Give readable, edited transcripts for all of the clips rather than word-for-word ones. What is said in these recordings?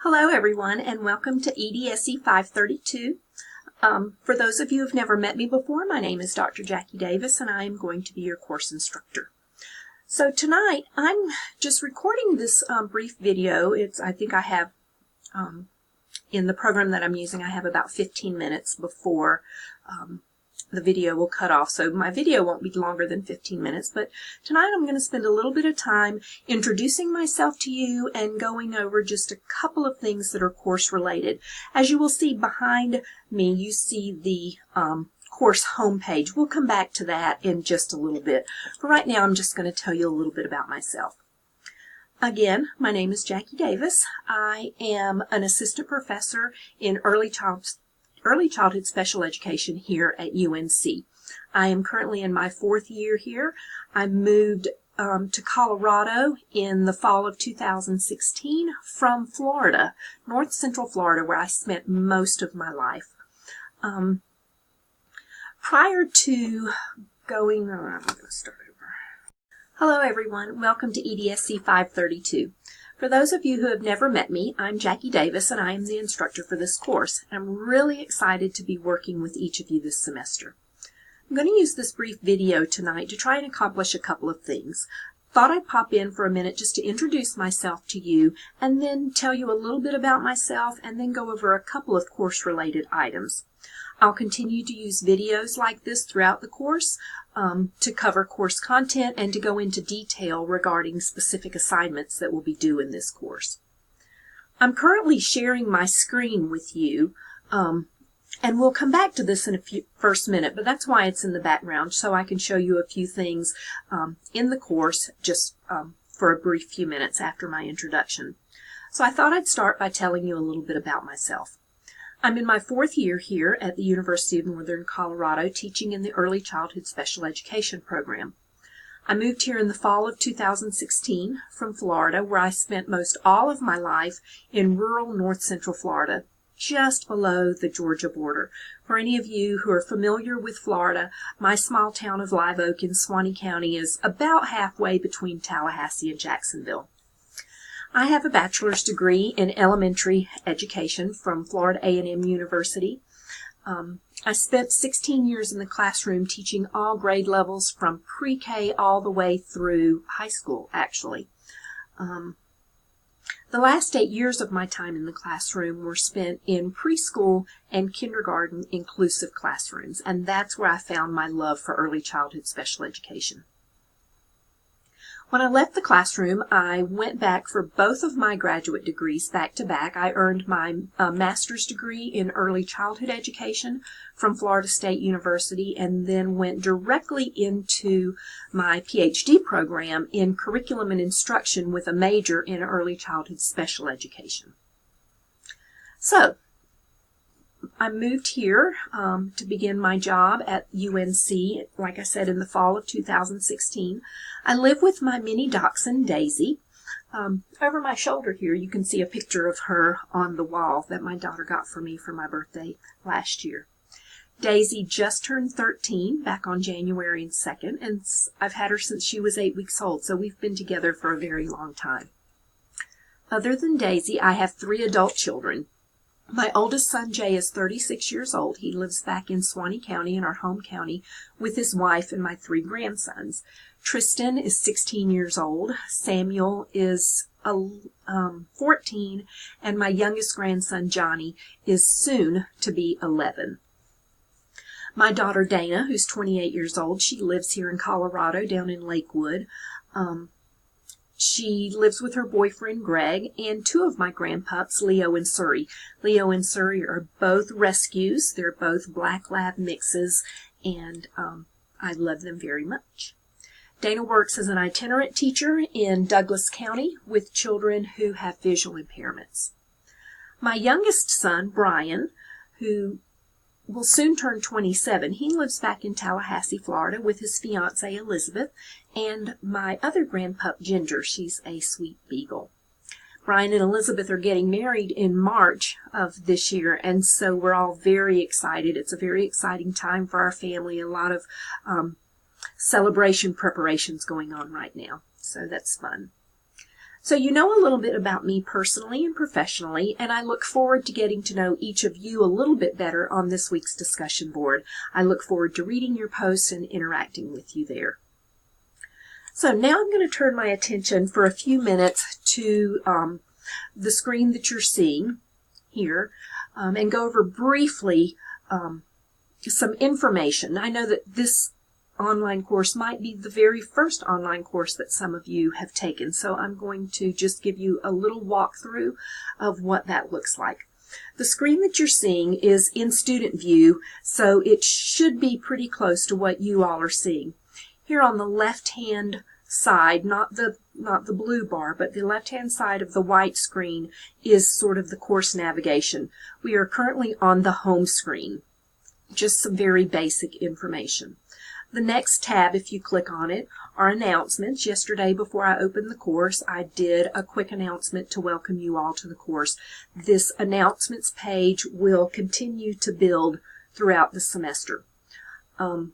Hello everyone and welcome to EDSE 532. For those of you who have never met me before, my name is Dr. Jackie Davis and I am going to be your course instructor. So tonight I'm just recording this brief video. I think I have, in the program that I'm using, I have about 15 minutes before the video will cut off. So my video won't be longer than 15 minutes, but tonight I'm going to spend a little bit of time introducing myself to you and going over just a couple of things that are course related. As you will see behind me, you see the course homepage. We'll come back to that in just a little bit. For right now, I'm just going to tell you a little bit about myself. Again, my name is Jackie Davis. I am an assistant professor in early childhood special education here at UNC. I am currently in my 4th year here. I moved to Colorado in the fall of 2016 from Florida, North Central Florida, where I spent most of my life. Prior to going, I'm going to start over. Hello everyone, welcome to EDSE 532. For those of you who have never met me, I'm Jackie Davis and I am the instructor for this course. I'm really excited to be working with each of you this semester. I'm going to use this brief video tonight to try and accomplish a couple of things. Thought I'd pop in for a minute just to introduce myself to you and then tell you a little bit about myself and then go over a couple of course-related items. I'll continue to use videos like this throughout the course to cover course content and to go into detail regarding specific assignments that will be due in this course. I'm currently sharing my screen with you, and we'll come back to this in a first minute, but that's why it's in the background, so I can show you a few things in the course just for a brief few minutes after my introduction. So I thought I'd start by telling you a little bit about myself. I'm in my 4th year here at the University of Northern Colorado teaching in the Early Childhood Special Education program. I moved here in the fall of 2016 from Florida, where I spent most all of my life in rural North Central Florida, just below the Georgia border. For any of you who are familiar with Florida, my small town of Live Oak in Suwannee County is about halfway between Tallahassee and Jacksonville. I have a bachelor's degree in elementary education from Florida A&M University. I spent 16 years in the classroom teaching all grade levels from pre-K all the way through high school, actually. The last 8 years of my time in the classroom were spent in preschool and kindergarten inclusive classrooms, and that's where I found my love for early childhood special education. When I left the classroom, I went back for both of my graduate degrees back to back. I earned my master's degree in early childhood education from Florida State University and then went directly into my PhD program in curriculum and instruction with a major in early childhood special education. So, I moved here to begin my job at UNC, like I said, in the fall of 2016. I live with my mini dachshund, Daisy. Over my shoulder here, you can see a picture of her on the wall that my daughter got for me for my birthday last year. Daisy just turned 13 back on January 2nd, and I've had her since she was 8 weeks old, so we've been together for a very long time. Other than Daisy, I have 3 adult children. My oldest son, Jay, is 36 years old. He lives back in Suwannee County, in our home county, with his wife and my 3 grandsons. Tristan is 16 years old. Samuel is 14, and my youngest grandson, Johnny, is soon to be 11. My daughter, Dana, who's 28 years old, she lives here in Colorado, down in Lakewood. She lives with her boyfriend, Greg, and 2 of my grandpups, Leo and Surrey. Leo and Surrey are both rescues. They're both black lab mixes, and I love them very much. Dana works as an itinerant teacher in Douglas County with children who have visual impairments. My youngest son, Brian, who will soon turn 27. He lives back in Tallahassee, Florida with his fiancée, Elizabeth, and my other grandpup, Ginger. She's a sweet beagle. Brian and Elizabeth are getting married in March of this year, and so we're all very excited. It's a very exciting time for our family, a lot of celebration preparations going on right now, so that's fun. So you know a little bit about me personally and professionally, and I look forward to getting to know each of you a little bit better on this week's discussion board. I look forward to reading your posts and interacting with you there. So now I'm going to turn my attention for a few minutes to the screen that you're seeing here and go over briefly some information. I know that this online course might be the very first online course that some of you have taken, so I'm going to just give you a little walkthrough of what that looks like. The screen that you're seeing is in student view, so it should be pretty close to what you all are seeing. Here on the left-hand side, not the blue bar, but the left-hand side of the white screen is sort of the course navigation. We are currently on the home screen. Just some very basic information. The next tab, if you click on it, are announcements. Yesterday, before I opened the course, I did a quick announcement to welcome you all to the course. This announcements page will continue to build throughout the semester. The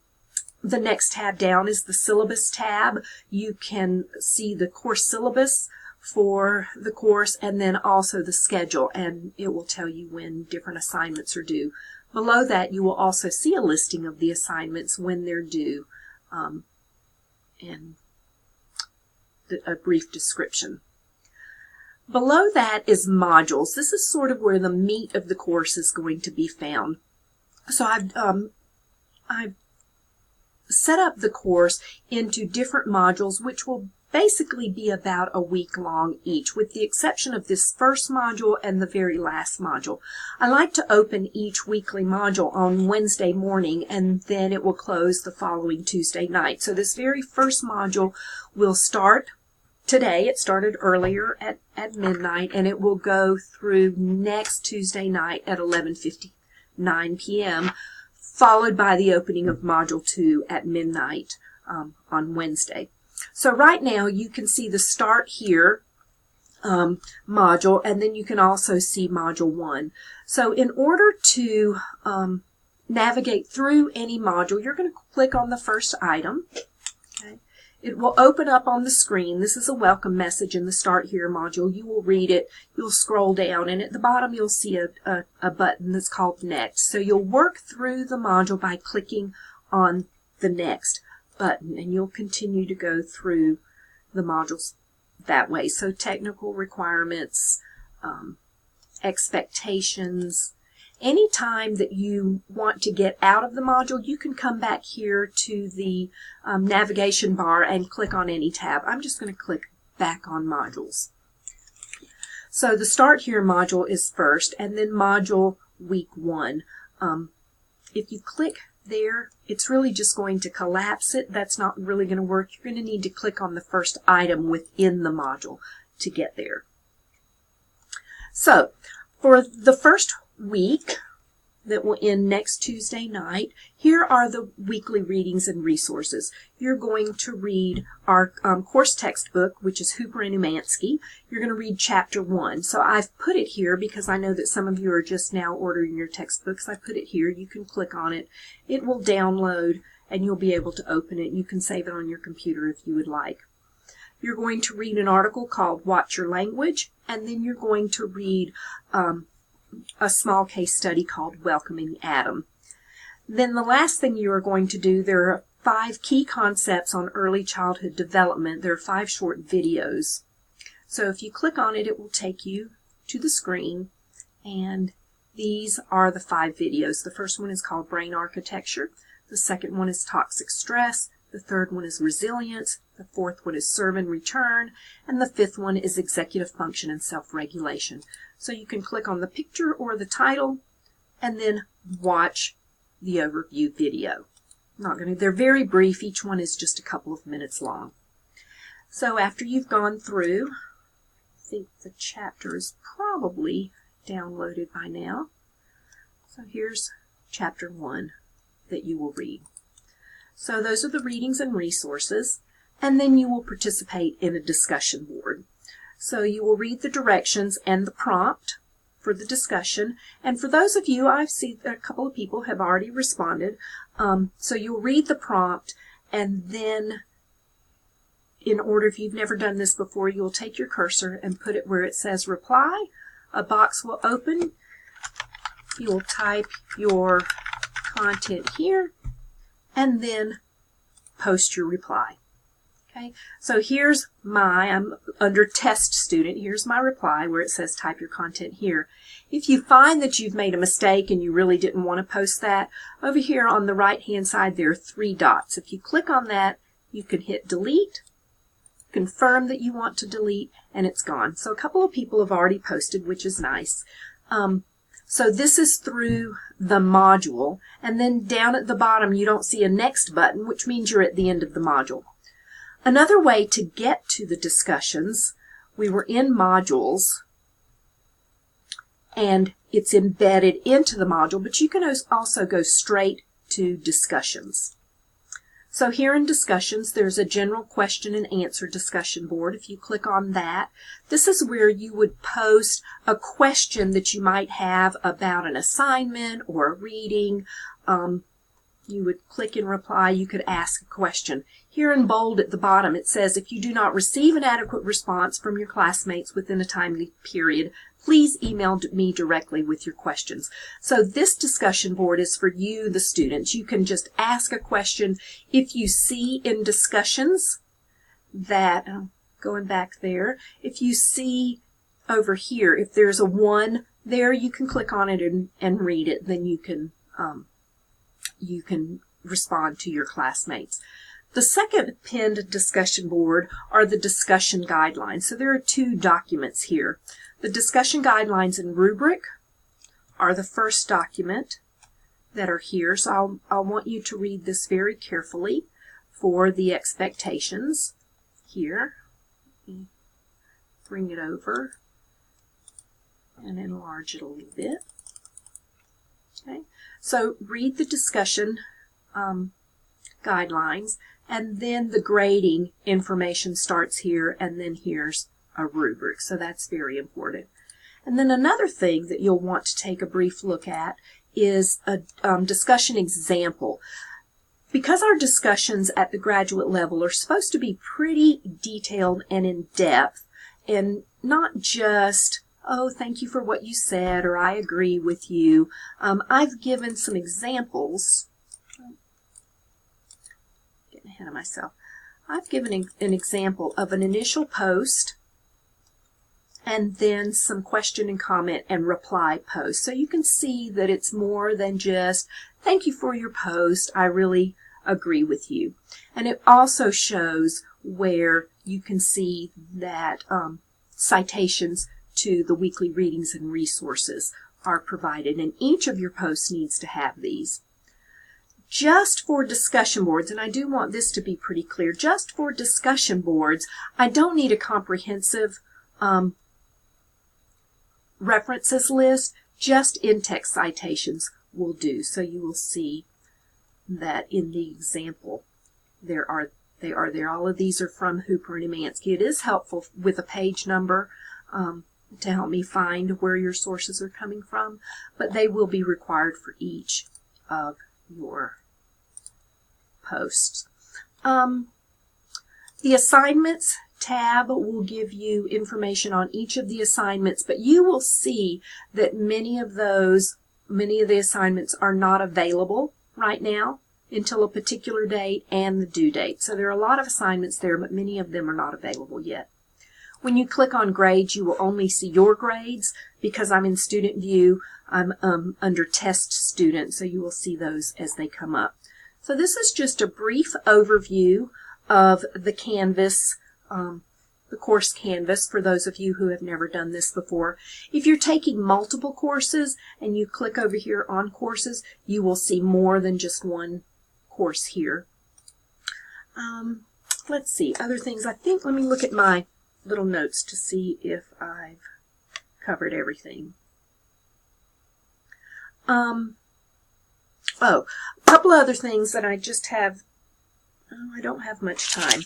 next tab down is the syllabus tab. You can see the course syllabus for the course and then also the schedule, and it will tell you when different assignments are due. Below that, you will also see a listing of the assignments when they're due and a brief description. Below that is modules. This is sort of where the meat of the course is going to be found. So I've set up the course into different modules, which will basically be about a week long each, with the exception of this first module and the very last module. I like to open each weekly module on Wednesday morning, and then it will close the following Tuesday night. So this very first module will start today. It started earlier at midnight, and it will go through next Tuesday night at 11:59 p.m., followed by the opening of Module 2 at midnight on Wednesday. So right now you can see the Start Here module, and then you can also see Module 1. So in order to navigate through any module, you're going to click on the first item. Okay. It will open up on the screen. This is a welcome message in the Start Here module. You will read it. You'll scroll down, and at the bottom you'll see a button that's called Next. So you'll work through the module by clicking on the Next button, and you'll continue to go through the modules that way. So technical requirements, expectations. Any time that you want to get out of the module, you can come back here to the navigation bar and click on any tab. I'm just going to click back on modules. So the Start Here module is first, and then module week 1. If you click there, it's really just going to collapse it. That's not really going to work. You're going to need to click on the first item within the module to get there. So for the first week that will end next Tuesday night, here are the weekly readings and resources. You're going to read our course textbook, which is Hooper and Umansky. You're going to read Chapter 1. So I've put it here because I know that some of you are just now ordering your textbooks. I put it here. You can click on it. It will download, and you'll be able to open it. You can save it on your computer if you would like. You're going to read an article called Watch Your Language, and then you're going to read a small case study called Welcoming Adam. Then the last thing you are going to do, there are 5 key concepts on early childhood development. There are 5 short videos. So if you click on it, it will take you to the screen, and these are the 5 videos. The first one is called Brain Architecture. The second one is Toxic Stress. The third one is Resilience. The fourth one is Serve and Return. And the fifth one is Executive Function and Self-Regulation. So you can click on the picture or the title and then watch the overview video. They're very brief. Each one is just a couple of minutes long. So after you've gone through, I think the chapter is probably downloaded by now. So here's Chapter 1 that you will read. So those are the readings and resources, and then you will participate in a discussion board. So you will read the directions and the prompt for the discussion. And for those of you, I've seen a couple of people have already responded. So you'll read the prompt, and then in order, if you've never done this before, you'll take your cursor and put it where it says reply. A box will open. You'll type your content here and then post your reply. Okay, so here's I'm under test student. Here's my reply where it says type your content here. If you find that you've made a mistake and you really didn't want to post that, over here on the right hand side there are 3 dots. If you click on that, you can hit delete, confirm that you want to delete, and it's gone. So a couple of people have already posted, which is nice. So this is through the module, and then down at the bottom you don't see a next button, which means you're at the end of the module. Another way to get to the discussions, we were in modules, and it's embedded into the module, but you can also go straight to discussions. So here in discussions, there's a general question and answer discussion board. If you click on that, this is where you would post a question that you might have about an assignment or a reading. You would click and reply. You could ask a question. Here in bold at the bottom, it says, if you do not receive an adequate response from your classmates within a timely period, please email me directly with your questions. So this discussion board is for you, the students. You can just ask a question. If you see in discussions that, going back there, if you see over here, if there's a 1 there, you can click on it and read it. Then you can respond to your classmates. The second pinned discussion board are the discussion guidelines. So there are 2 documents here. The discussion guidelines and rubric are the first document that are here. So I'll want you to read this very carefully for the expectations here. Bring it over and enlarge it a little bit. Okay. So read the discussion guidelines, and then the grading information starts here, and then here's a rubric. So that's very important. And then another thing that you'll want to take a brief look at is a discussion example. Because our discussions at the graduate level are supposed to be pretty detailed and in-depth, and not just, oh, thank you for what you said, or I agree with you. I've given some examples. Getting ahead of myself. I've given an example of an initial post and then some question and comment and reply post. So you can see that it's more than just, thank you for your post, I really agree with you. And it also shows where you can see that citations to the weekly readings and resources are provided, and each of your posts needs to have these. Just for discussion boards, and I do want this to be pretty clear, just for discussion boards, I don't need a comprehensive references list. Just in-text citations will do. So you will see that in the example they are there. All of these are from Hooper and Emanski. It is helpful with a page number to help me find where your sources are coming from, but they will be required for each of your posts. The assignments tab will give you information on each of the assignments, but you will see that many of the assignments are not available right now until a particular date and the due date. So there are a lot of assignments there, but many of them are not available yet. When you click on grades, you will only see your grades. Because I'm in student view, I'm under test student, so you will see those as they come up. So this is just a brief overview of the Canvas, the course Canvas, for those of you who have never done this before. If you're taking multiple courses and you click over here on courses, you will see more than just one course here. Let's see, other things. I think, let me look at my little notes to see if I've covered everything. Oh, a couple of other things that I just have, I don't have much time.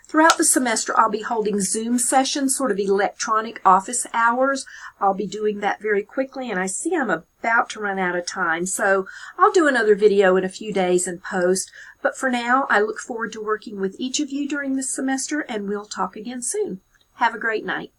Throughout the semester, I'll be holding Zoom sessions, sort of electronic office hours. I'll be doing that very quickly, and I see I'm about to run out of time, so I'll do another video in a few days and post. But for now, I look forward to working with each of you during this semester, and we'll talk again soon. Have a great night.